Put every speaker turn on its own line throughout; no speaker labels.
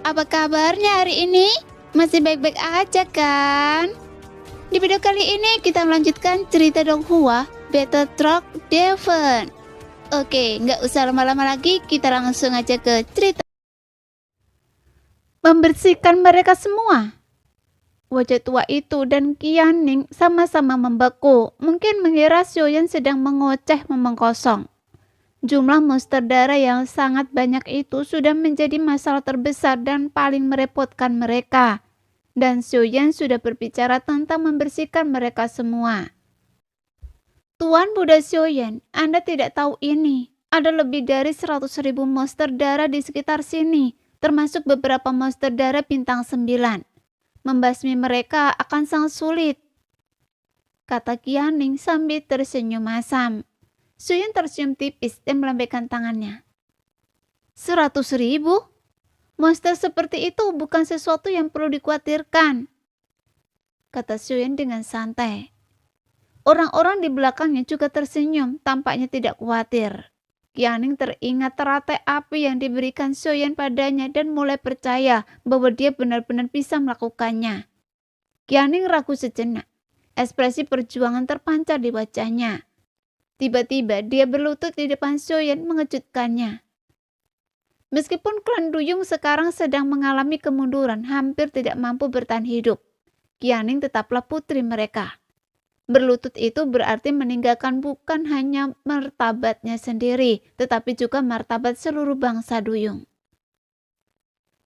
Apa kabarnya hari ini? Masih baik-baik aja kan? Di video kali ini kita melanjutkan cerita Donghua Battle Truck Devon. Oke, nggak usah lama-lama lagi, kita langsung aja ke cerita. Membersihkan mereka semua. Wajah tua itu dan Qianning sama-sama membeku, mungkin mengira Xiaoyan sedang mengoceh memang kosong. Jumlah monster darah yang sangat banyak itu sudah menjadi masalah terbesar dan paling merepotkan mereka. Dan Xiaoyan sudah berbicara tentang membersihkan mereka semua. Tuan Buddha Xiaoyan, Anda tidak tahu ini. Ada lebih dari 100.000 monster darah di sekitar sini, termasuk beberapa monster darah bintang 9. Membasmi mereka akan sangat sulit, kata Qianning sambil tersenyum masam. Xiaoyan tersenyum tipis dan melambaikan tangannya. 100.000? Monster seperti itu bukan sesuatu yang perlu dikhawatirkan, kata Xiaoyan dengan santai. Orang-orang di belakangnya juga tersenyum, tampaknya tidak khawatir. Qianning teringat teratai api yang diberikan Xiaoyan padanya dan mulai percaya bahwa dia benar-benar bisa melakukannya. Qianning ragu sejenak. Ekspresi perjuangan terpancar di wajahnya. Tiba-tiba dia berlutut di depan Xiaoyan mengejutkannya. Meskipun klan Duyung sekarang sedang mengalami kemunduran, hampir tidak mampu bertahan hidup, Qianning tetaplah putri mereka. Berlutut itu berarti meninggalkan bukan hanya martabatnya sendiri, tetapi juga martabat seluruh bangsa Duyung.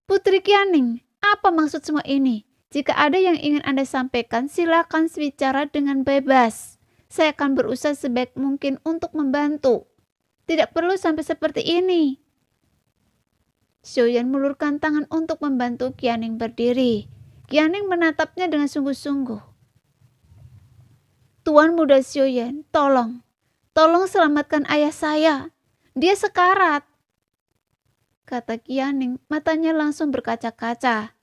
Putri Qianning, apa maksud semua ini? Jika ada yang ingin Anda sampaikan, silakan bicara dengan bebas. Saya akan berusaha sebaik mungkin untuk membantu. Tidak perlu sampai seperti ini. Xiaoyan meluruskan tangan untuk membantu Qianning berdiri. Qianning menatapnya dengan sungguh-sungguh. Tuan Muda Xiaoyan, tolong selamatkan ayah saya. Dia sekarat, kata Qianning, matanya langsung berkaca-kaca.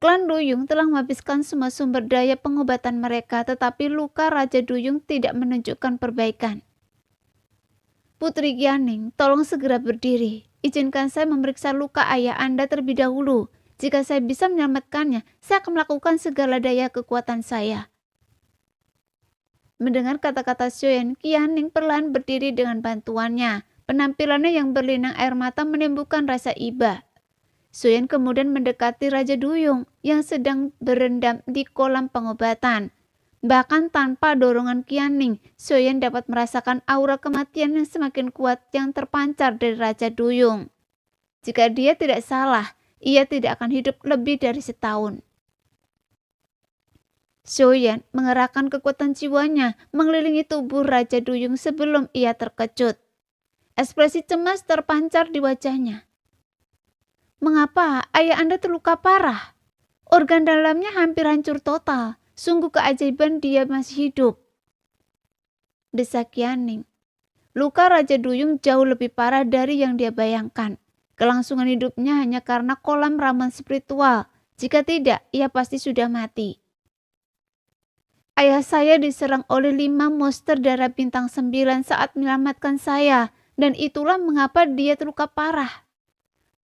Klan Duyung telah menghabiskan semua sumber daya pengobatan mereka, tetapi luka Raja Duyung tidak menunjukkan perbaikan. Putri Qianning, tolong segera berdiri. Izinkan saya memeriksa luka ayah Anda terlebih dahulu. Jika saya bisa menyelamatkannya, saya akan melakukan segala daya kekuatan saya. Mendengar kata-kata Xiaoyan, Qianning perlahan berdiri dengan bantuannya. Penampilannya yang berlinang air mata menimbulkan rasa iba. Xiaoyan kemudian mendekati Raja Duyung yang sedang berendam di kolam pengobatan. Bahkan tanpa dorongan Qianning, Xiaoyan dapat merasakan aura kematian yang semakin kuat yang terpancar dari Raja Duyung. Jika dia tidak salah, ia tidak akan hidup lebih dari setahun. Xiaoyan mengerahkan kekuatan jiwanya mengelilingi tubuh Raja Duyung sebelum ia terkejut. Ekspresi cemas terpancar di wajahnya. Mengapa ayah Anda terluka parah? Organ dalamnya hampir hancur total. Sungguh keajaiban dia masih hidup, desak Qianning. Luka Raja Duyung jauh lebih parah dari yang dia bayangkan. Kelangsungan hidupnya hanya karena kolam ramuan spiritual. Jika tidak, ia pasti sudah mati. Ayah saya diserang oleh 5 monster darah bintang 9 saat menyelamatkan saya, dan itulah mengapa dia terluka parah.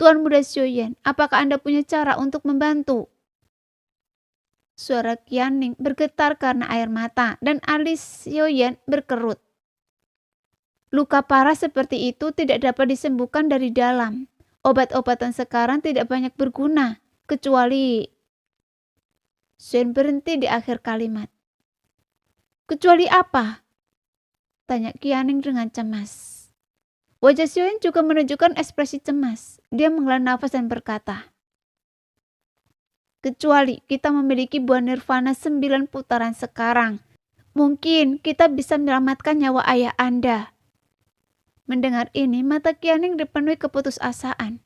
Tuan Muda Xiaoyan, apakah Anda punya cara untuk membantu? Suara Qianning bergetar karena air mata dan alis Xiaoyan berkerut. Luka parah seperti itu tidak dapat disembuhkan dari dalam. Obat-obatan sekarang tidak banyak berguna, kecuali... Xiaoyan berhenti di akhir kalimat. Kecuali apa? Tanya Qianning dengan cemas. Wajah Xiaoyan juga menunjukkan ekspresi cemas. Dia menghela nafas dan berkata, kecuali kita memiliki buah nirvana 9 putaran sekarang. Mungkin kita bisa menyelamatkan nyawa ayah Anda. Mendengar ini, mata Qianning dipenuhi keputusasaan.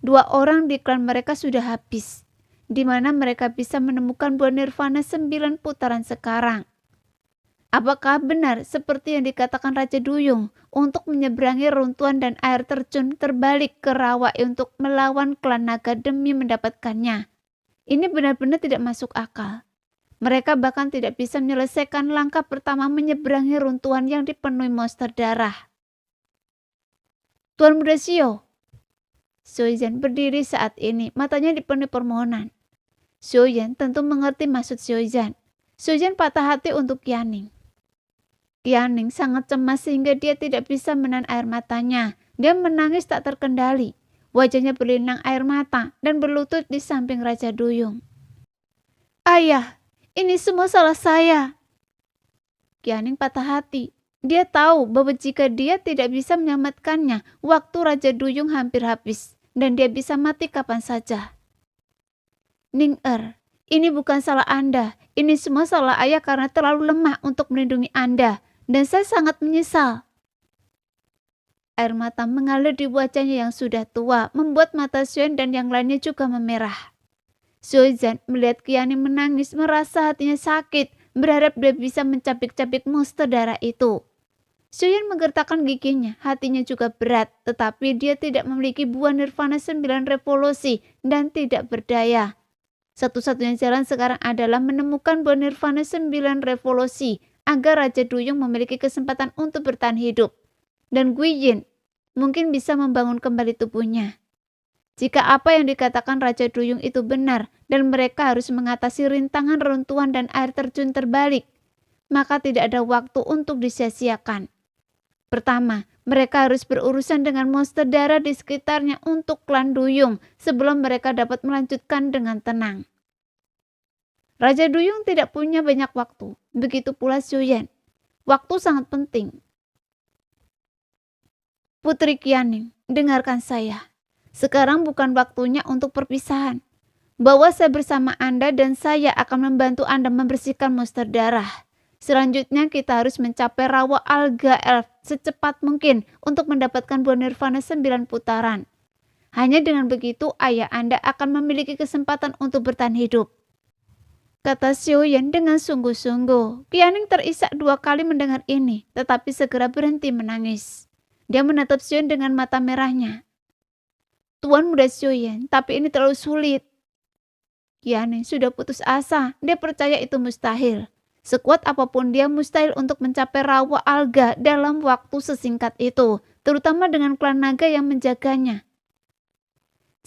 2 orang di klan mereka sudah habis. Di mana mereka bisa menemukan buah nirvana 9 putaran sekarang? Apakah benar seperti yang dikatakan Raja Duyung untuk menyeberangi runtuhan dan air terjun terbalik ke rawa untuk melawan klan naga demi mendapatkannya? Ini benar-benar tidak masuk akal. Mereka bahkan tidak bisa menyelesaikan langkah pertama menyeberangi runtuhan yang dipenuhi monster darah. Tuan Muda Xiao, Xiaoyan berdiri saat ini, matanya dipenuhi permohonan. Xiaoyan tentu mengerti maksud Xiaoyan. Xiaoyan patah hati untuk Qianning. Qianning sangat cemas sehingga dia tidak bisa menahan air matanya. Dia menangis tak terkendali. Wajahnya berlinang air mata dan berlutut di samping Raja Duyung. Ayah, ini semua salah saya. Qianning patah hati. Dia tahu bahwa jika dia tidak bisa menyelamatkannya, waktu Raja Duyung hampir habis dan dia bisa mati kapan saja. Ning ini bukan salah Anda. Ini semua salah ayah karena terlalu lemah untuk melindungi Anda. Dan saya sangat menyesal. Air mata mengalir di wajahnya yang sudah tua, membuat mata Xiaoyan dan yang lainnya juga memerah. Xiaoyan melihat Qianning menangis, merasa hatinya sakit, berharap dia bisa mencabik-cabik monster darah itu. Xiaoyan menggertakkan giginya, hatinya juga berat, tetapi dia tidak memiliki buah nirvana 9 revolusi dan tidak berdaya. Satu-satunya jalan sekarang adalah menemukan buah nirvana 9 revolusi agar Raja Duyung memiliki kesempatan untuk bertahan hidup. Dan Guiyin mungkin bisa membangun kembali tubuhnya. Jika apa yang dikatakan Raja Duyung itu benar dan mereka harus mengatasi rintangan reruntuhan dan air terjun terbalik, maka tidak ada waktu untuk disia-siakan. Pertama, mereka harus berurusan dengan monster darah di sekitarnya untuk klan Duyung sebelum mereka dapat melanjutkan dengan tenang. Raja Duyung tidak punya banyak waktu, begitu pula Xiaoyan. Waktu sangat penting. Putri Qianning, dengarkan saya. Sekarang bukan waktunya untuk perpisahan. Bawa saya bersama Anda dan saya akan membantu Anda membersihkan monster darah. Selanjutnya kita harus mencapai rawa alga elf secepat mungkin untuk mendapatkan buah nirvana 9 putaran. Hanya dengan begitu ayah Anda akan memiliki kesempatan untuk bertahan hidup. Kata Xiaoyan dengan sungguh-sungguh. Qianning terisak 2 kali mendengar ini, tetapi segera berhenti menangis. Dia menatap Xiaoyan dengan mata merahnya. Tuan muda Xiaoyan, tapi ini terlalu sulit. Qianning sudah putus asa, dia percaya itu mustahil. Sekuat apapun dia mustahil untuk mencapai rawa alga dalam waktu sesingkat itu, terutama dengan klan naga yang menjaganya.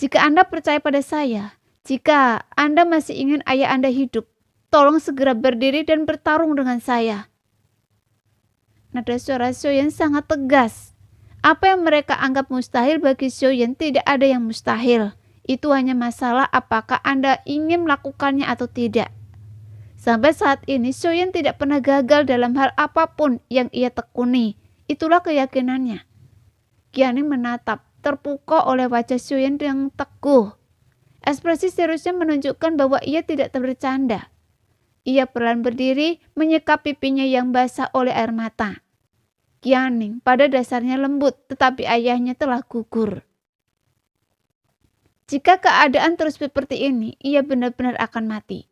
Jika Anda percaya pada saya, jika Anda masih ingin ayah Anda hidup, tolong segera berdiri dan bertarung dengan saya. Nada suara Xiaoyan sangat tegas. Apa yang mereka anggap mustahil bagi Xiaoyan tidak ada yang mustahil. Itu hanya masalah apakah Anda ingin melakukannya atau tidak. Sampai saat ini Xiaoyan tidak pernah gagal dalam hal apapun yang ia tekuni. Itulah keyakinannya. Qianning menatap, terpukau oleh wajah Xiaoyan yang teguh. Ekspresi seriusnya menunjukkan bahwa ia tidak bercanda. Ia perlahan berdiri, menyekap pipinya yang basah oleh air mata. Qianning pada dasarnya lembut, tetapi ayahnya telah gugur. Jika keadaan terus seperti ini, ia benar-benar akan mati.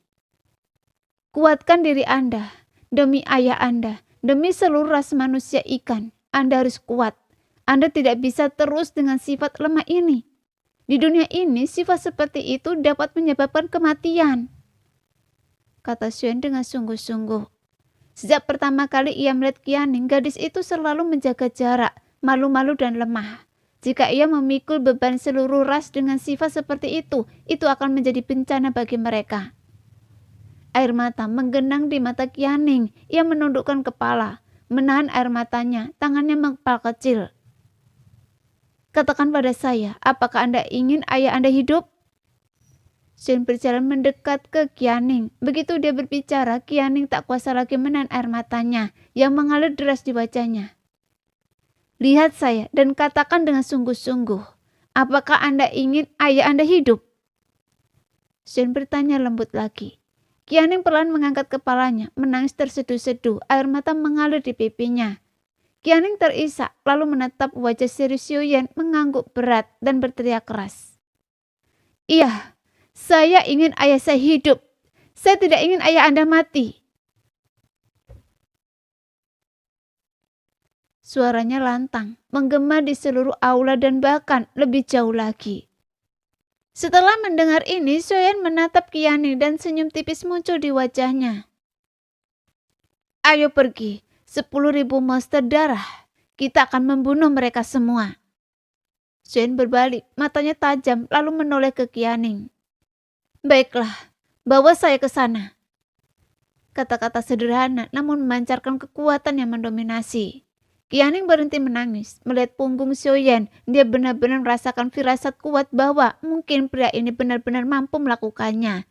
Kuatkan diri Anda, demi ayah Anda, demi seluruh ras manusia ikan. Anda harus kuat. Anda tidak bisa terus dengan sifat lemah ini. Di dunia ini, sifat seperti itu dapat menyebabkan kematian. Kata Xiaoyan dengan sungguh-sungguh. Sejak pertama kali ia melihat Qianning, gadis itu selalu menjaga jarak, malu-malu dan lemah. Jika ia memikul beban seluruh ras dengan sifat seperti itu akan menjadi bencana bagi mereka. Air mata menggenang di mata Qianning. Ia menundukkan kepala, menahan air matanya, tangannya mengepal kecil. Katakan pada saya, apakah Anda ingin ayah Anda hidup? Xiaoyan berjalan mendekat ke Qianning. Begitu dia berbicara, Qianning tak kuasa lagi menahan air matanya yang mengalir deras di wajahnya. Lihat saya dan katakan dengan sungguh-sungguh, apakah Anda ingin ayah Anda hidup? Xiaoyan bertanya lembut lagi. Qianning perlahan mengangkat kepalanya, menangis terseduh-seduh, air mata mengalir di pipinya. Qianning terisak, lalu menatap wajah serius Xiaoyan mengangguk berat dan berteriak keras. Iya, saya ingin ayah saya hidup. Saya tidak ingin ayah Anda mati. Suaranya lantang, menggema di seluruh aula dan bahkan lebih jauh lagi. Setelah mendengar ini, Xiaoyan menatap Qianning dan senyum tipis muncul di wajahnya. Ayo pergi, 10.000 monster darah. Kita akan membunuh mereka semua. Suen berbalik, matanya tajam lalu menoleh ke Qianing. Baiklah, bawa saya ke sana. Kata-kata sederhana namun memancarkan kekuatan yang mendominasi. Qianing berhenti menangis, melihat punggung Xiaoyan. Dia benar-benar merasakan firasat kuat bahwa mungkin pria ini benar-benar mampu melakukannya.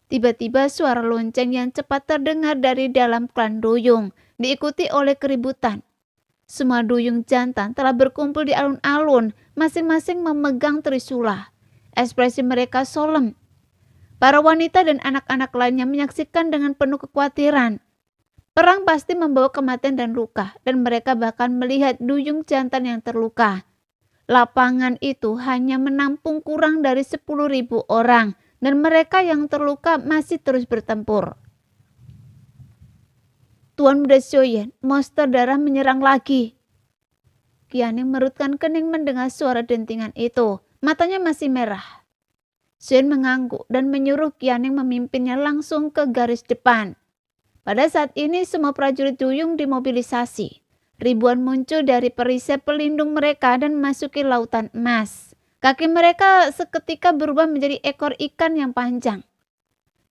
Tiba-tiba suara lonceng yang cepat terdengar dari dalam klan Duyung, diikuti oleh keributan. Semua Duyung jantan telah berkumpul di alun-alun, masing-masing memegang trisula. Ekspresi mereka solemn. Para wanita dan anak-anak lainnya menyaksikan dengan penuh kekhawatiran. Perang pasti membawa kematian dan luka, dan mereka bahkan melihat Duyung jantan yang terluka. Lapangan itu hanya menampung kurang dari 10.000 orang, dan mereka yang terluka masih terus bertempur. Tuan Muda Xiaoyan, monster darah menyerang lagi. Qianing merutkan kening mendengar suara dentingan itu. Matanya masih merah. Xiaoyan mengangguk dan menyuruh Qianing memimpinnya langsung ke garis depan. Pada saat ini semua prajurit Duyung dimobilisasi. Ribuan muncul dari perisai pelindung mereka dan memasuki lautan emas. Kaki mereka seketika berubah menjadi ekor ikan yang panjang.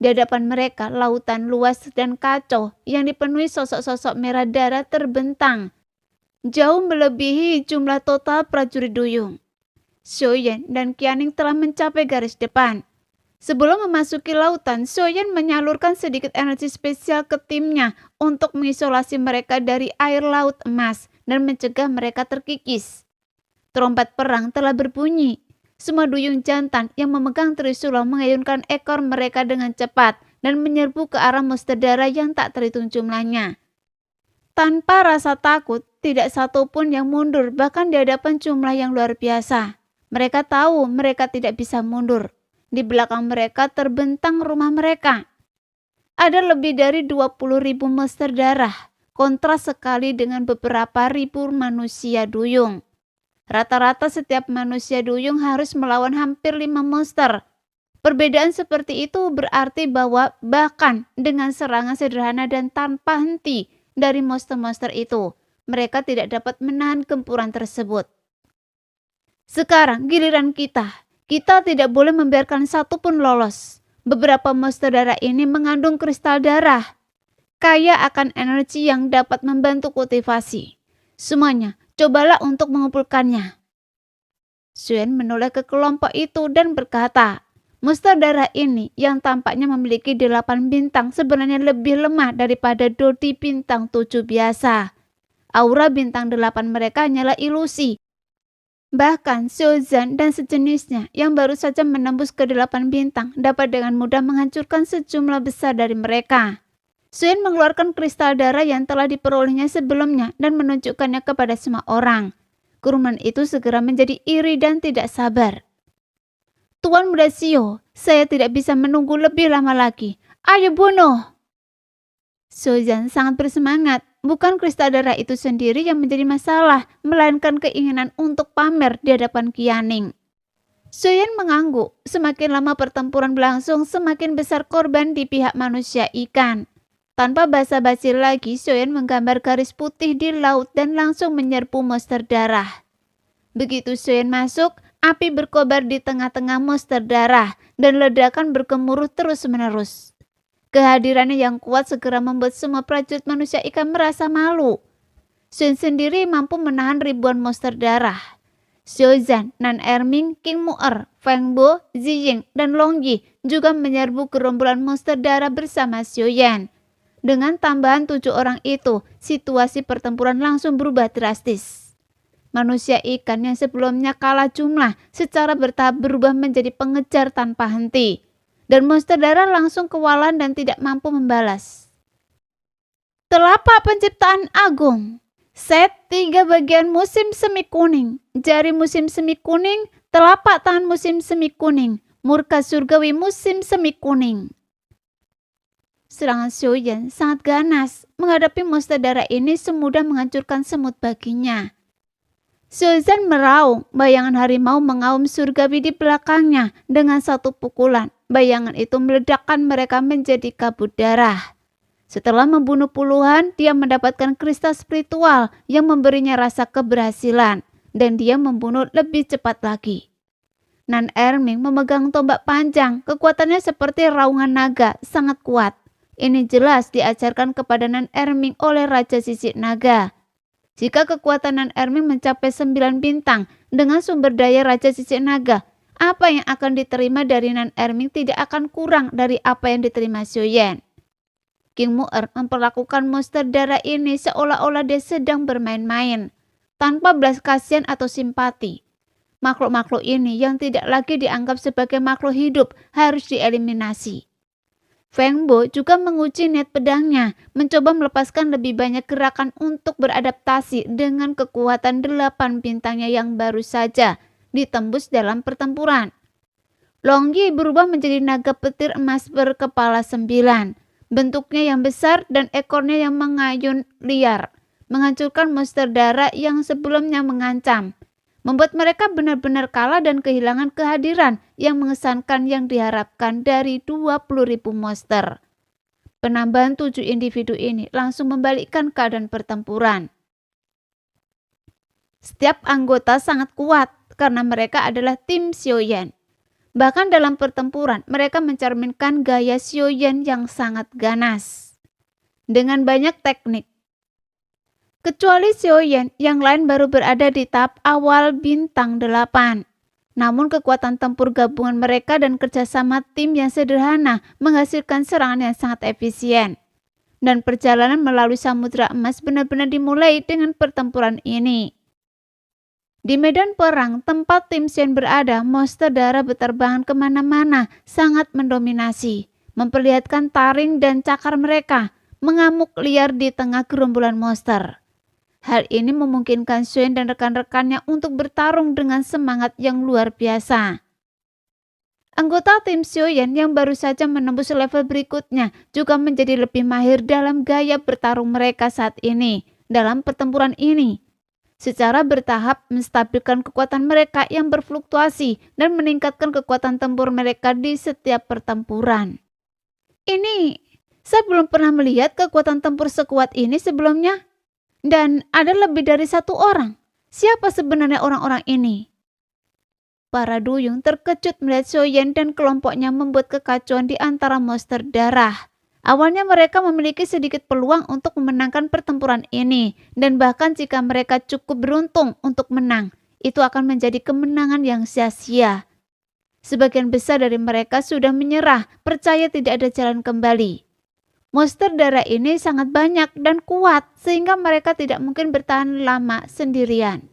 Di hadapan mereka, lautan luas dan kacau yang dipenuhi sosok-sosok merah darah terbentang. Jauh melebihi jumlah total prajurit Duyung. Xiaoyan dan Qianing telah mencapai garis depan. Sebelum memasuki lautan, Xiaoyan menyalurkan sedikit energi spesial ke timnya untuk mengisolasi mereka dari air laut emas dan mencegah mereka terkikis. Trompet perang telah berbunyi. Semua Duyung jantan yang memegang trisula mengayunkan ekor mereka dengan cepat dan menyerbu ke arah monster darah yang tak terhitung jumlahnya. Tanpa rasa takut, tidak satu pun yang mundur bahkan di hadapan jumlah yang luar biasa. Mereka tahu mereka tidak bisa mundur. Di belakang mereka terbentang rumah mereka. Ada lebih dari 20.000 monster darah, kontras sekali dengan beberapa ribu manusia Duyung. Rata-rata setiap manusia Duyung harus melawan hampir 5 monster. Perbedaan seperti itu berarti bahwa bahkan dengan serangan sederhana dan tanpa henti dari monster-monster itu, mereka tidak dapat menahan gempuran tersebut. Sekarang giliran kita. Kita tidak boleh membiarkan satu pun lolos. Beberapa monster darah ini mengandung kristal darah, kaya akan energi yang dapat membantu kultivasi. Semuanya, cobalah untuk mengumpulkannya. Xiaoyan menoleh ke kelompok itu dan berkata, monster darah ini yang tampaknya memiliki 8 bintang sebenarnya lebih lemah daripada Dodi bintang 7 biasa. Aura bintang 8 mereka hanyalah ilusi. Bahkan Xiaozan dan sejenisnya yang baru saja menembus ke 8 bintang dapat dengan mudah menghancurkan sejumlah besar dari mereka. Xiaoyan mengeluarkan kristal darah yang telah diperolehnya sebelumnya dan menunjukkannya kepada semua orang. Kerumunan itu segera menjadi iri dan tidak sabar. Tuan Muda Xiao, saya tidak bisa menunggu lebih lama lagi. Ayo bunuh! Xiaozan sangat bersemangat. Bukan kristal darah itu sendiri yang menjadi masalah, melainkan keinginan untuk pamer di hadapan Qianing. Xiaoyan mengangguk. Semakin lama pertempuran berlangsung, semakin besar korban di pihak manusia ikan. Tanpa basa-basi lagi, Xiaoyan menggambar garis putih di laut dan langsung menyerbu monster darah. Begitu Xiaoyan masuk, api berkobar di tengah-tengah monster darah dan ledakan bergemuruh terus-menerus. Kehadirannya yang kuat segera membuat semua prajurit manusia ikan merasa malu. Xiaoyan sendiri mampu menahan ribuan monster darah. Xiaozan, Nan Erming, King Mu'er, Feng Bo, Ziying, dan Long Yi juga menyerbu gerombolan monster darah bersama Xiaoyan. Dengan tambahan 7 orang itu, situasi pertempuran langsung berubah drastis. Manusia ikan yang sebelumnya kalah jumlah secara bertahap berubah menjadi pengejar tanpa henti. Dan monster darah langsung kewalahan dan tidak mampu membalas. Telapak penciptaan agung. Set 3 bagian musim semi kuning. Jari musim semi kuning. Telapak tangan musim semi kuning. Murka surgawi musim semi kuning. Serangan Xiaoyan sangat ganas. Menghadapi monster darah ini semudah menghancurkan semut baginya. Xiaozan meraung, bayangan harimau mengaum surgawi di belakangnya dengan satu pukulan. Bayangan itu meledakkan mereka menjadi kabut darah. Setelah membunuh puluhan, dia mendapatkan kristal spiritual yang memberinya rasa keberhasilan. dan dia membunuh lebih cepat lagi. Nan Erming memegang tombak panjang, kekuatannya seperti raungan naga, sangat kuat. Ini jelas diajarkan kepada Nan Erming oleh Raja Sisik Naga. Jika kekuatan Nan Erming mencapai 9 bintang dengan sumber daya Raja Sisik Naga, apa yang akan diterima dari Nan Erming tidak akan kurang dari apa yang diterima Xiaoyan. King Mu'er memperlakukan monster darah ini seolah-olah dia sedang bermain-main, tanpa belas kasihan atau simpati. Makhluk-makhluk ini yang tidak lagi dianggap sebagai makhluk hidup harus dieliminasi. Feng Bo juga menguji niat pedangnya, mencoba melepaskan lebih banyak gerakan untuk beradaptasi dengan kekuatan 8 bintangnya yang baru saja ditembus dalam pertempuran. Long Yi berubah menjadi naga petir emas berkepala 9. Bentuknya yang besar dan ekornya yang mengayun liar, menghancurkan monster darah yang sebelumnya mengancam, membuat mereka benar-benar kalah dan kehilangan kehadiran yang mengesankan yang diharapkan dari 20.000 monster. Penambahan 7 individu ini langsung membalikkan keadaan pertempuran. Setiap anggota sangat kuat karena mereka adalah tim Xiaoyan. Bahkan dalam pertempuran, mereka mencerminkan gaya Xiaoyan yang sangat ganas. Dengan banyak teknik. Kecuali Xiaoyan, yang lain baru berada di tahap awal bintang 8. Namun kekuatan tempur gabungan mereka dan kerjasama tim yang sederhana menghasilkan serangan yang sangat efisien. Dan perjalanan melalui Samudra Emas benar-benar dimulai dengan pertempuran ini. Di medan perang tempat tim Xian berada, monster darah berterbangan kemana-mana, sangat mendominasi, memperlihatkan taring dan cakar mereka, mengamuk liar di tengah gerombolan monster. Hal ini memungkinkan Xian dan rekan-rekannya untuk bertarung dengan semangat yang luar biasa. Anggota tim Xiaoyan yang baru saja menembus level berikutnya juga menjadi lebih mahir dalam gaya bertarung mereka saat ini, dalam pertempuran ini. Secara bertahap menstabilkan kekuatan mereka yang berfluktuasi dan meningkatkan kekuatan tempur mereka di setiap pertempuran. Ini, saya belum pernah melihat kekuatan tempur sekuat ini sebelumnya. Dan ada lebih dari 1 orang. Siapa sebenarnya orang-orang ini? Para duyung terkejut melihat Xiaoyan dan kelompoknya membuat kekacauan di antara monster darah. Awalnya mereka memiliki sedikit peluang untuk memenangkan pertempuran ini, dan bahkan jika mereka cukup beruntung untuk menang, itu akan menjadi kemenangan yang sia-sia. Sebagian besar dari mereka sudah menyerah, percaya tidak ada jalan kembali. Monster darah ini sangat banyak dan kuat, sehingga mereka tidak mungkin bertahan lama sendirian.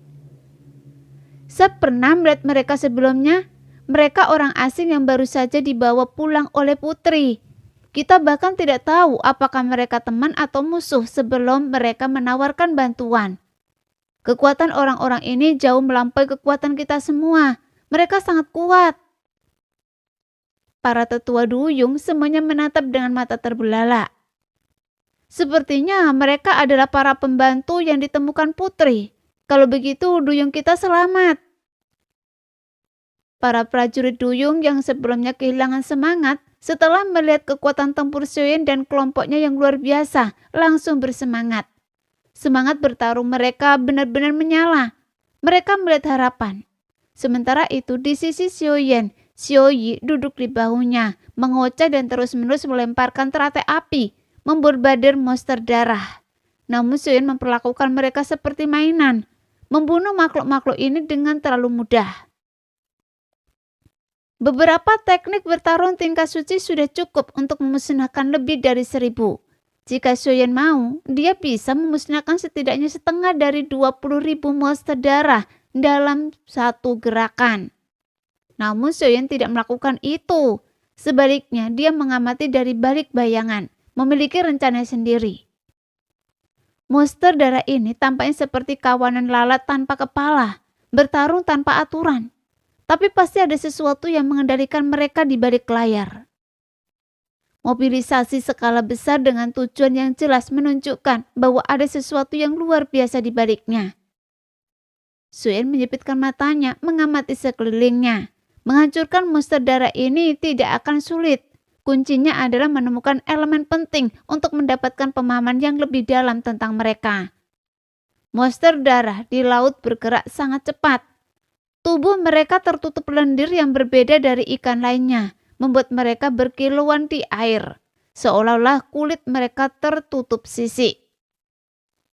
Saya pernah melihat mereka sebelumnya. Mereka orang asing yang baru saja dibawa pulang oleh putri. Kita bahkan tidak tahu apakah mereka teman atau musuh sebelum mereka menawarkan bantuan. Kekuatan orang-orang ini jauh melampaui kekuatan kita semua. Mereka sangat kuat. Para tetua duyung semuanya menatap dengan mata terbelalak. Sepertinya mereka adalah para pembantu yang ditemukan putri. Kalau begitu, duyung kita selamat. Para prajurit duyung yang sebelumnya kehilangan semangat setelah melihat kekuatan tempur Xiaoyan dan kelompoknya yang luar biasa, langsung bersemangat. Semangat bertarung mereka benar-benar menyala. Mereka melihat harapan. Sementara itu di sisi Xiaoyan, Xiao Yi duduk di bahunya, mengoceh dan terus-menerus melemparkan teratai api, memborbadir monster darah. Namun Xiaoyan memperlakukan mereka seperti mainan, membunuh makhluk-makhluk ini dengan terlalu mudah. Beberapa teknik bertarung tingkat suci sudah cukup untuk memusnahkan lebih dari 1.000. Jika Xiaoyan mau, dia bisa memusnahkan setidaknya setengah dari 20.000 monster darah dalam satu gerakan. Namun Xiaoyan tidak melakukan itu. Sebaliknya, dia mengamati dari balik bayangan, memiliki rencana sendiri. Monster darah ini tampaknya seperti kawanan lalat tanpa kepala, bertarung tanpa aturan. Tapi pasti ada sesuatu yang mengendalikan mereka di balik layar. Mobilisasi skala besar dengan tujuan yang jelas menunjukkan bahwa ada sesuatu yang luar biasa di baliknya. Xiaoyan menyipitkan matanya, mengamati sekelilingnya. Menghancurkan monster darah ini tidak akan sulit. Kuncinya adalah menemukan elemen penting untuk mendapatkan pemahaman yang lebih dalam tentang mereka. Monster darah di laut bergerak sangat cepat. Tubuh mereka tertutup lendir yang berbeda dari ikan lainnya, membuat mereka berkilauan di air, seolah-olah kulit mereka tertutup sisik.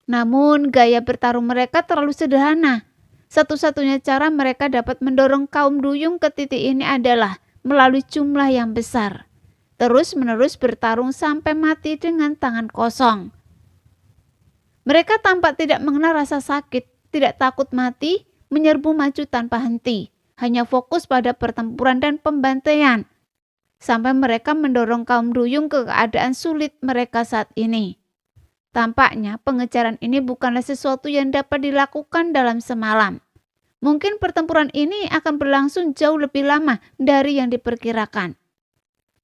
Namun gaya bertarung mereka terlalu sederhana. Satu-satunya cara mereka dapat mendorong kaum duyung ke titik ini adalah melalui jumlah yang besar. Terus-menerus bertarung sampai mati dengan tangan kosong. Mereka tampak tidak mengenal rasa sakit, tidak takut mati, menyerbu maju tanpa henti, hanya fokus pada pertempuran dan pembantaian. Sampai mereka mendorong kaum duyung ke keadaan sulit mereka saat ini. Tampaknya pengejaran ini bukanlah sesuatu yang dapat dilakukan dalam semalam. Mungkin pertempuran ini akan berlangsung jauh lebih lama dari yang diperkirakan.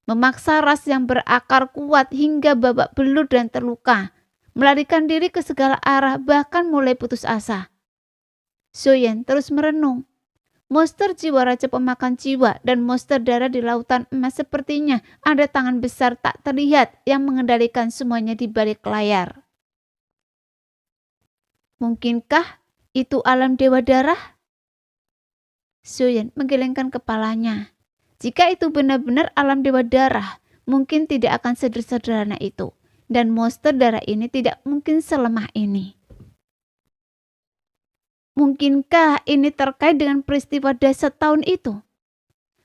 Memaksa ras yang berakar kuat hingga babak belur dan terluka, melarikan diri ke segala arah bahkan mulai putus asa. Soyen terus merenung. Monster jiwa raja pemakan jiwa dan monster darah di lautan emas sepertinya ada tangan besar tak terlihat yang mengendalikan semuanya di balik layar. Mungkinkah itu alam dewa darah? Soyen menggelengkan kepalanya. Jika itu benar-benar alam dewa darah, mungkin tidak akan sederhana itu. Dan monster darah ini tidak mungkin selemah ini. Mungkinkah ini terkait dengan peristiwa dahsyat tahun itu?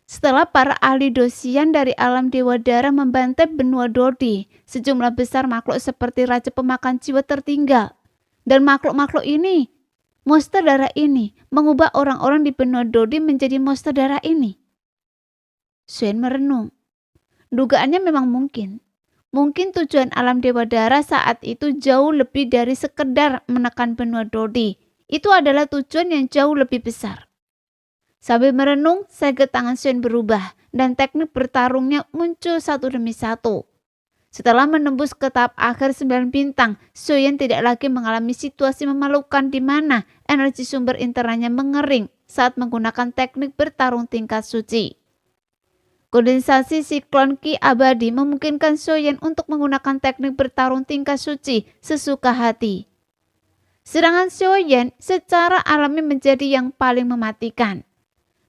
Setelah para ahli dosian dari alam dewa darah membantai benua Dodi, sejumlah besar makhluk seperti raja pemakan jiwa tertinggal. Dan makhluk-makhluk ini, monster darah ini, mengubah orang-orang di benua Dodi menjadi monster darah ini. Soyen merenung. Dugaannya memang mungkin. Mungkin tujuan alam dewa darah saat itu jauh lebih dari sekedar menekan benua Dodi. Itu adalah tujuan yang jauh lebih besar. Sambil merenung, saged tangan Soyen berubah dan teknik bertarungnya muncul satu demi satu. Setelah menembus ke tahap akhir 9 bintang, Soyen tidak lagi mengalami situasi memalukan di mana energi sumber internalnya mengering saat menggunakan teknik bertarung tingkat suci. Kondensasi siklon Ki abadi memungkinkan Soyen untuk menggunakan teknik bertarung tingkat suci sesuka hati. Serangan Soyen secara alami menjadi yang paling mematikan.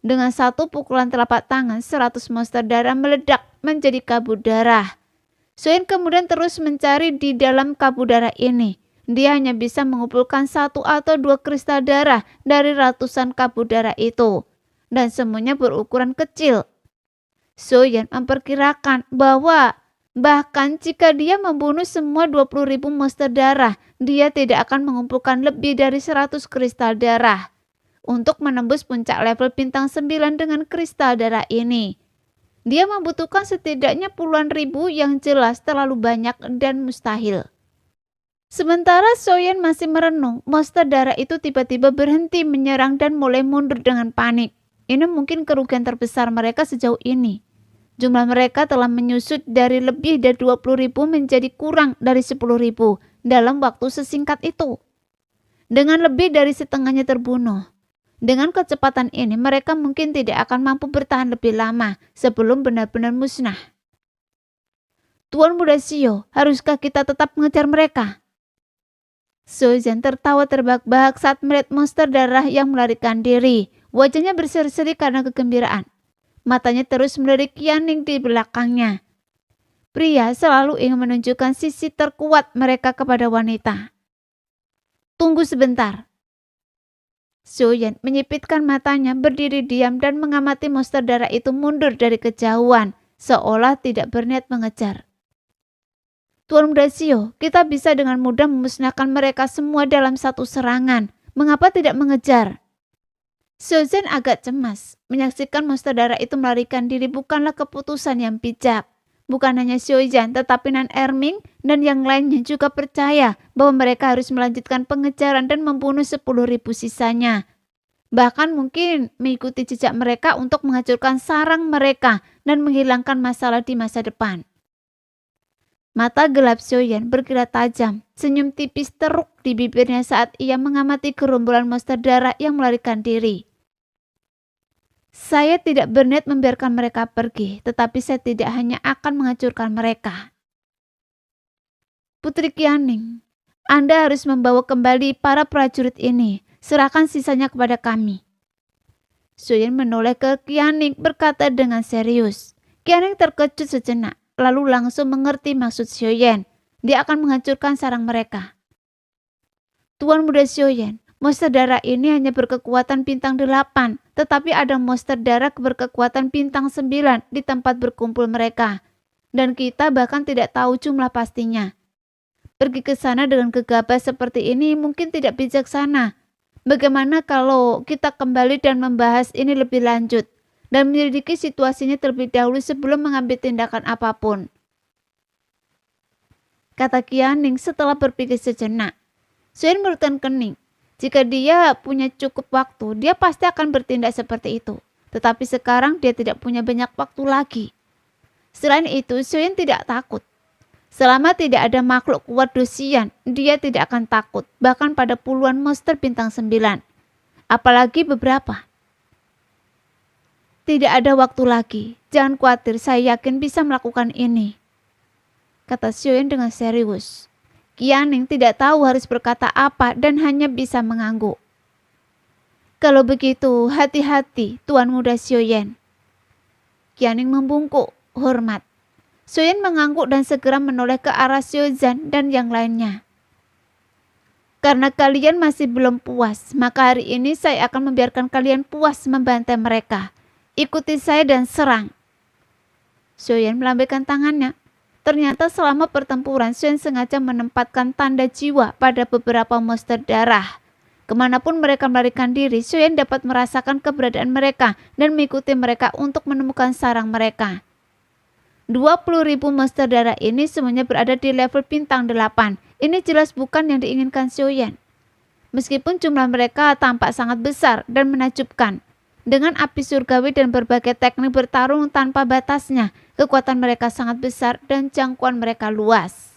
Dengan satu pukulan telapak tangan, 100 monster darah meledak menjadi kabut darah. Soyen kemudian terus mencari di dalam kabut darah ini. Dia hanya bisa mengumpulkan 1 atau 2 kristal darah dari ratusan kabut darah itu. Dan semuanya berukuran kecil. Soyen memperkirakan bahwa bahkan jika dia membunuh semua 20.000 monster darah, dia tidak akan mengumpulkan lebih dari 100 kristal darah. Untuk menembus puncak level bintang 9 dengan kristal darah ini, dia membutuhkan setidaknya puluhan ribu yang jelas terlalu banyak dan mustahil. Sementara Soyen masih merenung, monster darah itu tiba-tiba berhenti menyerang dan mulai mundur dengan panik. Ini mungkin kerugian terbesar mereka sejauh ini. Jumlah mereka telah menyusut dari lebih dari 20.000 menjadi kurang dari 10.000 dalam waktu sesingkat itu. Dengan lebih dari setengahnya terbunuh. Dengan kecepatan ini mereka mungkin tidak akan mampu bertahan lebih lama sebelum benar-benar musnah. Tuan Muda Shio, haruskah kita tetap mengejar mereka? Soyen tertawa terbahak-bahak saat melihat monster darah yang melarikan diri. Wajahnya berseri-seri karena kegembiraan. Matanya terus melirik Qianning di belakangnya. Pria selalu ingin menunjukkan sisi terkuat mereka kepada wanita. Tunggu sebentar. Soyen menyipitkan matanya, berdiri diam dan mengamati monster darah itu mundur dari kejauhan, seolah tidak berniat mengejar. Tuan Muda Shio, kita bisa dengan mudah memusnahkan mereka semua dalam satu serangan. Mengapa tidak mengejar? Soyen agak cemas. Menyaksikan monster darah itu melarikan diri bukanlah keputusan yang bijak. Bukan hanya Soyen, tetapi Nan Erming dan yang lainnya juga percaya bahwa mereka harus melanjutkan pengejaran dan membunuh 10.000 sisanya. Bahkan mungkin mengikuti jejak mereka untuk menghancurkan sarang mereka dan menghilangkan masalah di masa depan. Mata gelap Soyen berkilat tajam, senyum tipis teruk di bibirnya saat ia mengamati gerombolan monster darah yang melarikan diri. Saya tidak berniat membiarkan mereka pergi, tetapi saya tidak hanya akan menghancurkan mereka. Putri Qianning, Anda harus membawa kembali para prajurit ini. Serahkan sisanya kepada kami. Soyen menoleh ke Qianning berkata dengan serius. Qianning terkejut sejenak, lalu langsung mengerti maksud Xiaoyan. Dia akan menghancurkan sarang mereka. Tuan muda Xiaoyan, monster darah ini hanya berkekuatan bintang 8, tetapi ada monster darah berkekuatan bintang 9 di tempat berkumpul mereka. Dan kita bahkan tidak tahu jumlah pastinya. Pergi ke sana dengan gegabah seperti ini mungkin tidak bijaksana. Bagaimana kalau kita kembali dan membahas ini lebih lanjut dan menyelidiki situasinya terlebih dahulu sebelum mengambil tindakan apapun? Kata Qianning setelah berpikir sejenak. Xiaoyan merutkan kening. Jika dia punya cukup waktu, dia pasti akan bertindak seperti itu. Tetapi sekarang dia tidak punya banyak waktu lagi. Selain itu, Xiaoyan tidak takut. Selama tidak ada makhluk kuat dosian, dia tidak akan takut, bahkan pada puluhan monster bintang 9. Apalagi beberapa. Tidak ada waktu lagi, jangan khawatir, saya yakin bisa melakukan ini, kata Xiaoyan dengan serius. Qianning tidak tahu harus berkata apa dan hanya bisa mengangguk. Kalau begitu, hati-hati, Tuan Muda Xiaoyan. Qianning membungkuk, hormat. Xiaoyan mengangguk dan segera menoleh ke arah Xiaozan dan yang lainnya. Karena kalian masih belum puas, maka hari ini saya akan membiarkan kalian puas membantai mereka. Ikuti saya dan serang. Xiaoyan melambaikan tangannya. Ternyata selama pertempuran, Xiaoyan sengaja menempatkan tanda jiwa pada beberapa monster darah. Kemanapun mereka melarikan diri, Xiaoyan dapat merasakan keberadaan mereka dan mengikuti mereka untuk menemukan sarang mereka. 20.000 monster darah ini semuanya berada di level bintang 8. Ini jelas bukan yang diinginkan Xiaoyan. Meskipun jumlah mereka tampak sangat besar dan menakjubkan. Dengan api surgawi dan berbagai teknik bertarung tanpa batasnya, kekuatan mereka sangat besar dan jangkauan mereka luas.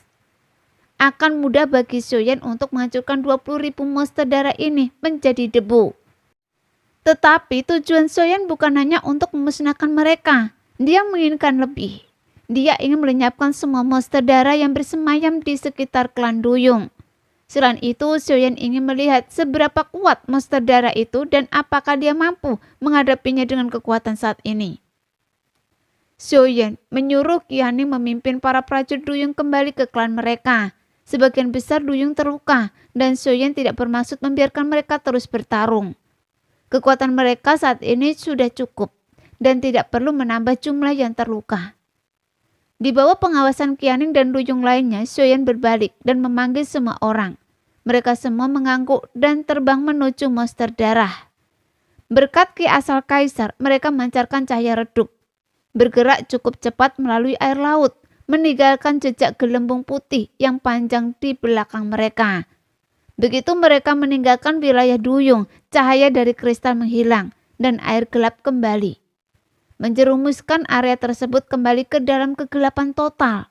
Akan mudah bagi Xiaoyan untuk menghancurkan 20.000 monster darah ini menjadi debu. Tetapi tujuan Xiaoyan bukan hanya untuk memusnahkan mereka. Dia menginginkan lebih. Dia ingin melenyapkan semua monster darah yang bersemayam di sekitar klan Duyung. Selain itu, Xiaoyan ingin melihat seberapa kuat monster darah itu dan apakah dia mampu menghadapinya dengan kekuatan saat ini. Xiaoyan menyuruh Qianning memimpin para prajurit Duyung kembali ke klan mereka. Sebagian besar Duyung terluka dan Xiaoyan tidak bermaksud membiarkan mereka terus bertarung. Kekuatan mereka saat ini sudah cukup dan tidak perlu menambah jumlah yang terluka. Di bawah pengawasan Qianning dan Duyung lainnya, Xiaoyan berbalik dan memanggil semua orang. Mereka semua mengangguk dan terbang menuju monster darah. Berkat ki asal kaisar, mereka memancarkan cahaya redup. Bergerak cukup cepat melalui air laut, meninggalkan jejak gelembung putih yang panjang di belakang mereka. Begitu mereka meninggalkan wilayah Duyung, cahaya dari kristal menghilang dan air gelap kembali. Menjerumuskan area tersebut kembali ke dalam kegelapan total.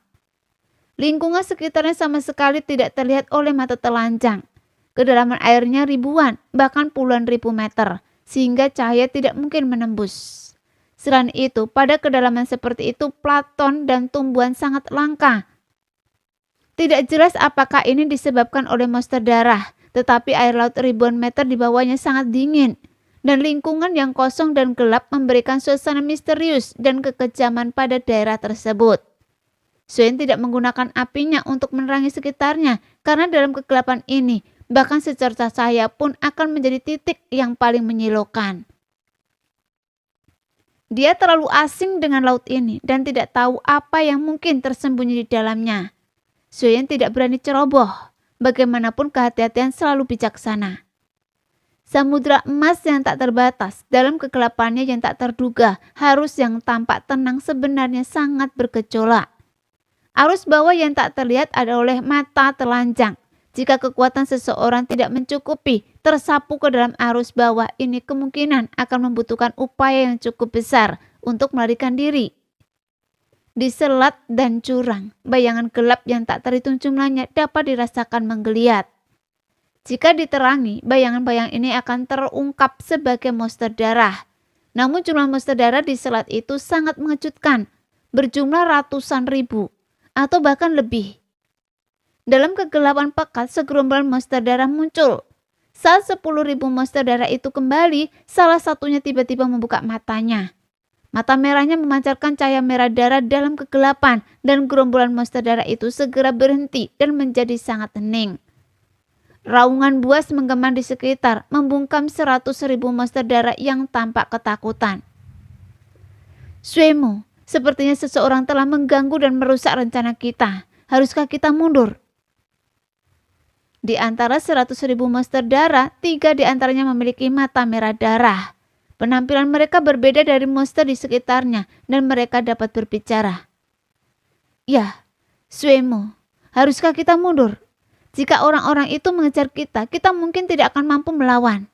Lingkungan sekitarnya sama sekali tidak terlihat oleh mata telanjang. Kedalaman airnya ribuan, bahkan puluhan ribu meter, sehingga cahaya tidak mungkin menembus. Selain itu, pada kedalaman seperti itu, plankton dan tumbuhan sangat langka. Tidak jelas apakah ini disebabkan oleh monster darah, tetapi air laut ribuan meter di bawahnya sangat dingin. Dan lingkungan yang kosong dan gelap memberikan suasana misterius dan kekejaman pada daerah tersebut. Xiaoyan tidak menggunakan apinya untuk menerangi sekitarnya, karena dalam kegelapan ini, bahkan secercah cahaya pun akan menjadi titik yang paling menyilaukan. Dia terlalu asing dengan laut ini dan tidak tahu apa yang mungkin tersembunyi di dalamnya. Xiaoyan tidak berani ceroboh, bagaimanapun kehati-hatian selalu bijaksana. Samudra emas yang tak terbatas, dalam kegelapannya yang tak terduga, arus yang tampak tenang sebenarnya sangat bergejolak. Arus bawah yang tak terlihat ada oleh mata telanjang. Jika kekuatan seseorang tidak mencukupi, tersapu ke dalam arus bawah ini kemungkinan akan membutuhkan upaya yang cukup besar untuk melarikan diri. Di selat dan jurang, bayangan gelap yang tak terhitung jumlahnya dapat dirasakan menggeliat. Jika diterangi, bayangan-bayangan ini akan terungkap sebagai monster darah. Namun jumlah monster darah di selat itu sangat mengejutkan, berjumlah ratusan ribu, atau bahkan lebih. Dalam kegelapan pekat, segerombolan monster darah muncul. Saat 10.000 monster darah itu kembali, salah satunya tiba-tiba membuka matanya. Mata merahnya memancarkan cahaya merah darah dalam kegelapan, dan gerombolan monster darah itu segera berhenti dan menjadi sangat hening. Raungan buas menggema di sekitar, membungkam 100.000 monster darah yang tampak ketakutan. Suemo, sepertinya seseorang telah mengganggu dan merusak rencana kita. Haruskah kita mundur? Di antara 100.000 monster darah, 3 di antaranya memiliki mata merah darah. Penampilan mereka berbeda dari monster di sekitarnya, dan mereka dapat berbicara. Ya, Suemo, haruskah kita mundur? Jika orang-orang itu mengejar kita, kita mungkin tidak akan mampu melawan.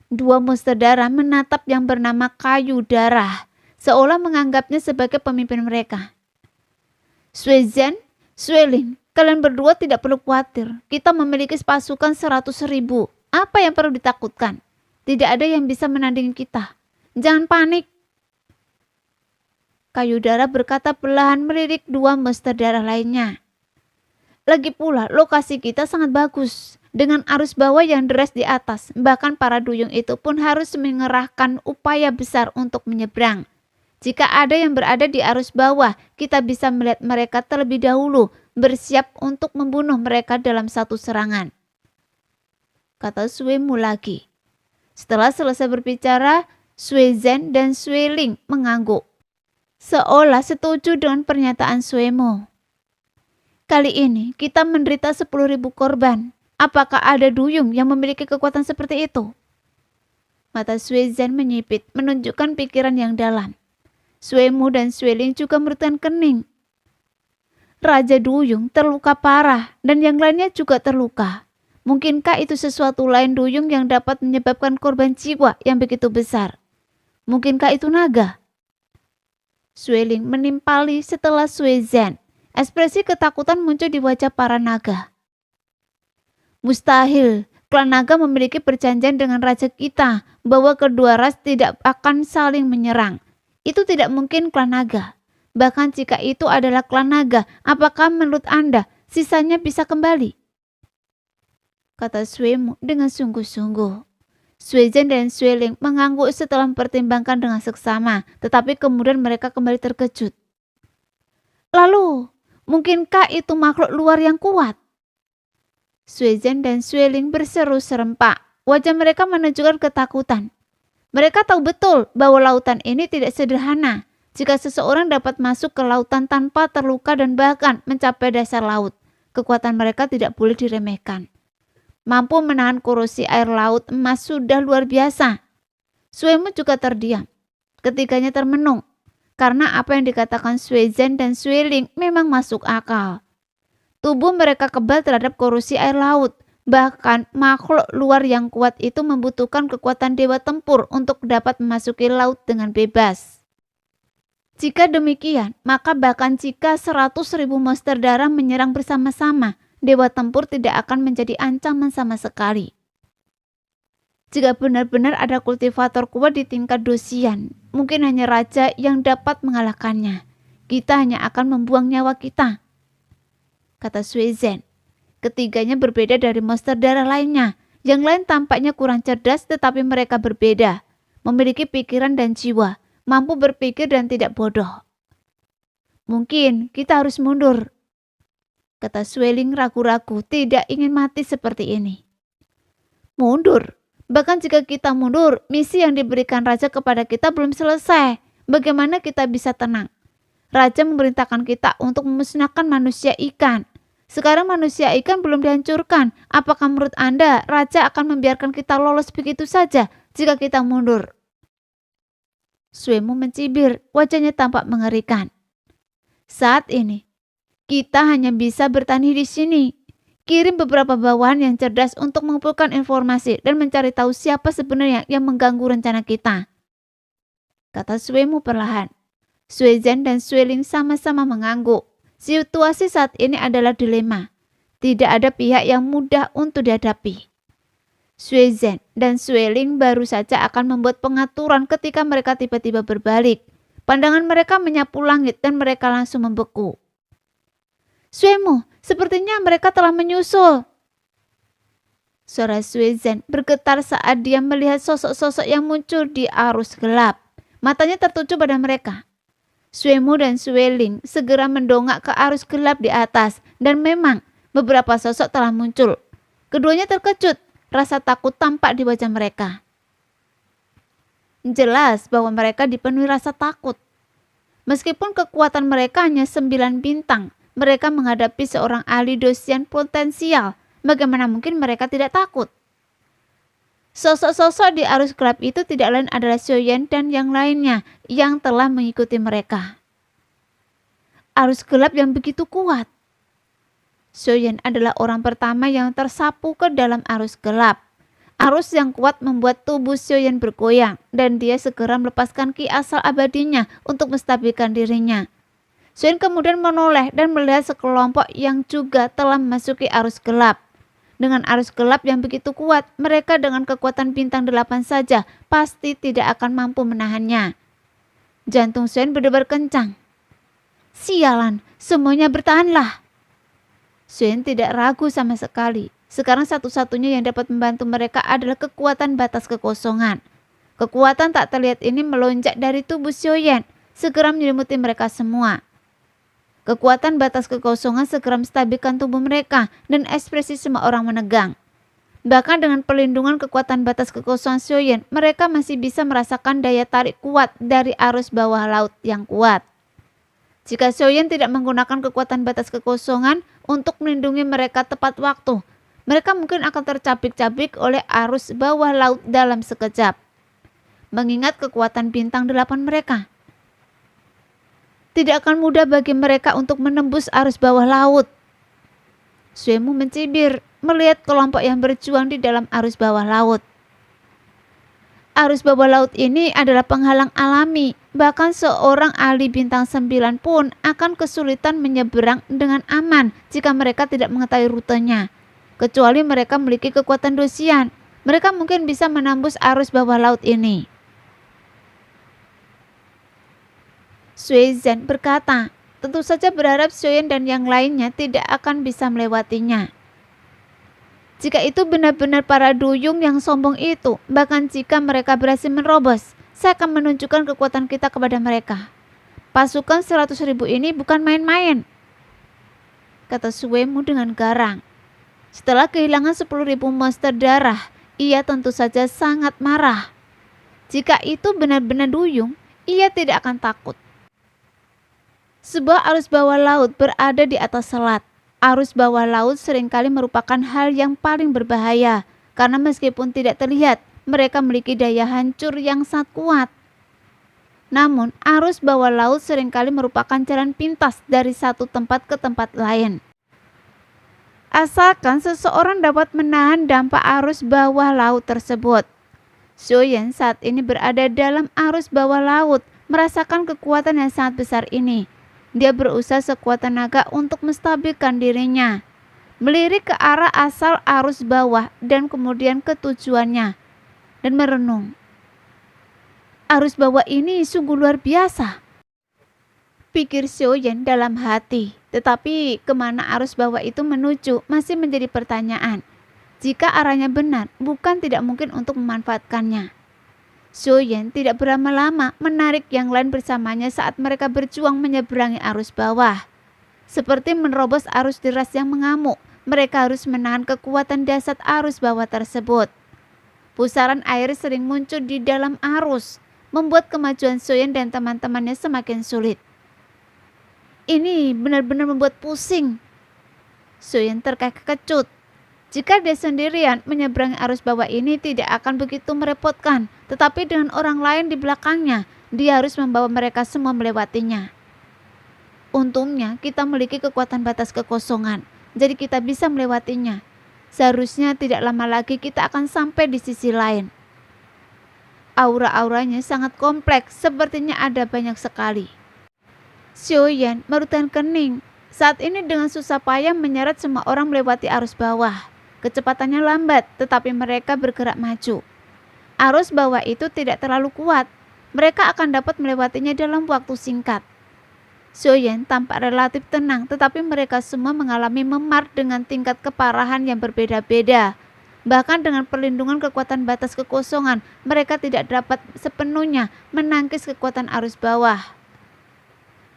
2 monster darah menatap yang bernama Kayu Darah, seolah menganggapnya sebagai pemimpin mereka. Suezhen, Suelin, kalian berdua tidak perlu khawatir. Kita memiliki pasukan 100.000. Apa yang perlu ditakutkan? Tidak ada yang bisa menandingi kita. Jangan panik. Kayu Darah berkata perlahan melirik 2 monster darah lainnya. Lagi pula, lokasi kita sangat bagus. Dengan arus bawah yang deras di atas, bahkan para duyung itu pun harus mengerahkan upaya besar untuk menyeberang. Jika ada yang berada di arus bawah, kita bisa melihat mereka terlebih dahulu, bersiap untuk membunuh mereka dalam satu serangan. Kata Suemu lagi. Setelah selesai berbicara, Suezhen dan Sueling mengangguk, seolah setuju dengan pernyataan Suemo. Kali ini kita menderita 10.000 korban. Apakah ada duyung yang memiliki kekuatan seperti itu? Mata Suezhen menyipit, menunjukkan pikiran yang dalam. Suemu dan Sueling juga merutkan kening. Raja Duyung terluka parah dan yang lainnya juga terluka. Mungkinkah itu sesuatu lain duyung yang dapat menyebabkan korban jiwa yang begitu besar? Mungkinkah itu naga? Sueling menimpali setelah Suezhen. Ekspresi ketakutan muncul di wajah para naga. Mustahil, klan naga memiliki perjanjian dengan raja kita bahwa kedua ras tidak akan saling menyerang. Itu tidak mungkin klan naga. Bahkan jika itu adalah klan naga, apakah menurut Anda sisanya bisa kembali? Kata Suemu dengan sungguh-sungguh. Suezhen dan Sueling mengangguk setelah mempertimbangkan dengan seksama, tetapi kemudian mereka kembali terkejut. Lalu, mungkinkah itu makhluk luar yang kuat? Suezhen dan Sueling berseru serempak. Wajah mereka menunjukkan ketakutan. Mereka tahu betul bahwa lautan ini tidak sederhana. Jika seseorang dapat masuk ke lautan tanpa terluka dan bahkan mencapai dasar laut, kekuatan mereka tidak boleh diremehkan. Mampu menahan korosi air laut emas sudah luar biasa. Suemu juga terdiam. Ketiganya termenung. Karena apa yang dikatakan Suezhen dan Sueling memang masuk akal. Tubuh mereka kebal terhadap korosi air laut. Bahkan makhluk luar yang kuat itu membutuhkan kekuatan dewa tempur untuk dapat memasuki laut dengan bebas. Jika demikian, maka bahkan jika 100.000 monster darah menyerang bersama-sama, dewa tempur tidak akan menjadi ancaman sama sekali. Jika benar-benar ada kultivator kuat di tingkat Dosian, mungkin hanya raja yang dapat mengalahkannya. Kita hanya akan membuang nyawa kita. Kata Suezhen. Ketiganya berbeda dari monster darah lainnya. Yang lain tampaknya kurang cerdas tetapi mereka berbeda. Memiliki pikiran dan jiwa. Mampu berpikir dan tidak bodoh. Mungkin kita harus mundur. Kata Sueling ragu-ragu, tidak ingin mati seperti ini. Mundur? Bahkan jika kita mundur, misi yang diberikan raja kepada kita belum selesai. Bagaimana kita bisa tenang? Raja memerintahkan kita untuk memusnahkan manusia ikan. Sekarang manusia ikan belum dihancurkan. Apakah menurut Anda, raja akan membiarkan kita lolos begitu saja jika kita mundur? Suemu mencibir, wajahnya tampak mengerikan. Saat ini, kita hanya bisa bertahan di sini. Kirim beberapa bawahan yang cerdas untuk mengumpulkan informasi dan mencari tahu siapa sebenarnya yang mengganggu rencana kita. Kata Suemu perlahan. Suezhen dan Sueling sama-sama mengangguk. Situasi saat ini adalah dilema. Tidak ada pihak yang mudah untuk dihadapi. Suezhen dan Sueling baru saja akan membuat pengaturan ketika mereka tiba-tiba berbalik. Pandangan mereka menyapu langit dan mereka langsung membeku. Suemu, sepertinya mereka telah menyusul. Suara Suezhen bergetar saat dia melihat sosok-sosok yang muncul di arus gelap. Matanya tertuju pada mereka. Suemu dan Sueling segera mendongak ke arus gelap di atas, dan memang beberapa sosok telah muncul. Keduanya terkejut, rasa takut tampak di wajah mereka. Jelas bahwa mereka dipenuhi rasa takut. Meskipun kekuatan mereka hanya 9 bintang, mereka menghadapi seorang ahli dosian potensial. Bagaimana mungkin mereka tidak takut? Sosok-sosok di arus gelap itu tidak lain adalah Xiaoyan dan yang lainnya yang telah mengikuti mereka. Arus gelap yang begitu kuat. Xiaoyan adalah orang pertama yang tersapu ke dalam arus gelap. Arus yang kuat membuat tubuh Xiaoyan bergoyang dan dia segera melepaskan ki asal abadinya untuk menstabilkan dirinya. Xiaoyan kemudian menoleh dan melihat sekelompok yang juga telah memasuki arus gelap. Dengan arus gelap yang begitu kuat, mereka dengan kekuatan bintang 8 saja pasti tidak akan mampu menahannya. Jantung Xiaoyan berdebar kencang. Sialan, semuanya bertahanlah. Xiaoyan tidak ragu sama sekali. Sekarang satu-satunya yang dapat membantu mereka adalah kekuatan batas kekosongan. Kekuatan tak terlihat ini melonjak dari tubuh Xiaoyan, segera menyelimuti mereka semua. Kekuatan batas kekosongan segera menstabilkan tubuh mereka dan ekspresi semua orang menegang. Bahkan dengan perlindungan kekuatan batas kekosongan Xiaoyan, mereka masih bisa merasakan daya tarik kuat dari arus bawah laut yang kuat. Jika Xiaoyan tidak menggunakan kekuatan batas kekosongan untuk melindungi mereka tepat waktu, mereka mungkin akan tercabik-cabik oleh arus bawah laut dalam sekejap. Mengingat kekuatan bintang 8 mereka, tidak akan mudah bagi mereka untuk menembus arus bawah laut. Suemu mencibir melihat kelompok yang berjuang di dalam arus bawah laut. Arus bawah laut ini adalah penghalang alami. Bahkan seorang ahli bintang 9 pun akan kesulitan menyeberang dengan aman jika mereka tidak mengetahui rutenya. Kecuali mereka memiliki kekuatan dosian, mereka mungkin bisa menembus arus bawah laut ini. Suezhen berkata, tentu saja berharap Xiaoyan dan yang lainnya tidak akan bisa melewatinya. Jika itu benar-benar para duyung yang sombong itu, bahkan jika mereka berhasil menerobos, saya akan menunjukkan kekuatan kita kepada mereka. Pasukan 100.000 ini bukan main-main, kata Suemu dengan garang. Setelah kehilangan 10.000 monster darah, ia tentu saja sangat marah. Jika itu benar-benar duyung, ia tidak akan takut. Sebuah arus bawah laut berada di atas selat. Arus bawah laut seringkali merupakan hal yang paling berbahaya, karena meskipun tidak terlihat, mereka memiliki daya hancur yang sangat kuat. Namun, arus bawah laut seringkali merupakan jalan pintas dari satu tempat ke tempat lain. Asalkan seseorang dapat menahan dampak arus bawah laut tersebut. Xiaoyan saat ini berada dalam arus bawah laut, merasakan kekuatan yang sangat besar ini. Dia berusaha sekuat tenaga untuk menstabilkan dirinya, melirik ke arah asal arus bawah dan kemudian ke tujuannya, dan merenung. Arus bawah ini sungguh luar biasa, pikir Xiaoyan dalam hati. Tetapi kemana arus bawah itu menuju masih menjadi pertanyaan. Jika arahnya benar, bukan tidak mungkin untuk memanfaatkannya. Xiaoyan tidak berlama-lama menarik yang lain bersamanya saat mereka berjuang menyeberangi arus bawah. Seperti menerobos arus deras yang mengamuk, mereka harus menahan kekuatan dasar arus bawah tersebut. Pusaran air sering muncul di dalam arus, membuat kemajuan Xiaoyan dan teman-temannya semakin sulit. Ini benar-benar membuat pusing. Xiaoyan terkejut. Jika dia sendirian menyeberangi arus bawah ini tidak akan begitu merepotkan, tetapi dengan orang lain di belakangnya, dia harus membawa mereka semua melewatinya. Untungnya kita memiliki kekuatan batas kekosongan, jadi kita bisa melewatinya. Seharusnya tidak lama lagi kita akan sampai di sisi lain. Aura-auranya sangat kompleks, sepertinya ada banyak sekali. Xiaoyan merutkan kening. Saat ini dengan susah payah menyeret semua orang melewati arus bawah. Kecepatannya lambat, tetapi mereka bergerak maju. Arus bawah itu tidak terlalu kuat. Mereka akan dapat melewatinya dalam waktu singkat. Xiaoyan tampak relatif tenang, tetapi mereka semua mengalami memar dengan tingkat keparahan yang berbeda-beda. Bahkan dengan perlindungan kekuatan batas kekosongan, mereka tidak dapat sepenuhnya menangkis kekuatan arus bawah.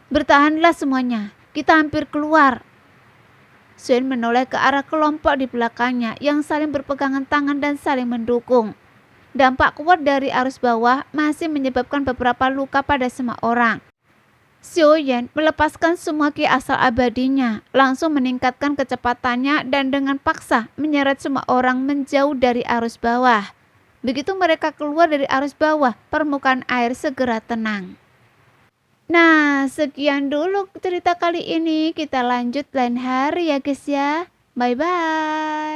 Bertahanlah semuanya, kita hampir keluar. Xiaoyan menoleh ke arah kelompok di belakangnya yang saling berpegangan tangan dan saling mendukung. Dampak kuat dari arus bawah masih menyebabkan beberapa luka pada semua orang. Xiaoyan melepaskan semua ki asal abadinya, langsung meningkatkan kecepatannya dan dengan paksa menyeret semua orang menjauh dari arus bawah. Begitu mereka keluar dari arus bawah, permukaan air segera tenang. Nah, sekian dulu cerita kali ini. Kita lanjut lain hari ya guys ya. Bye-bye.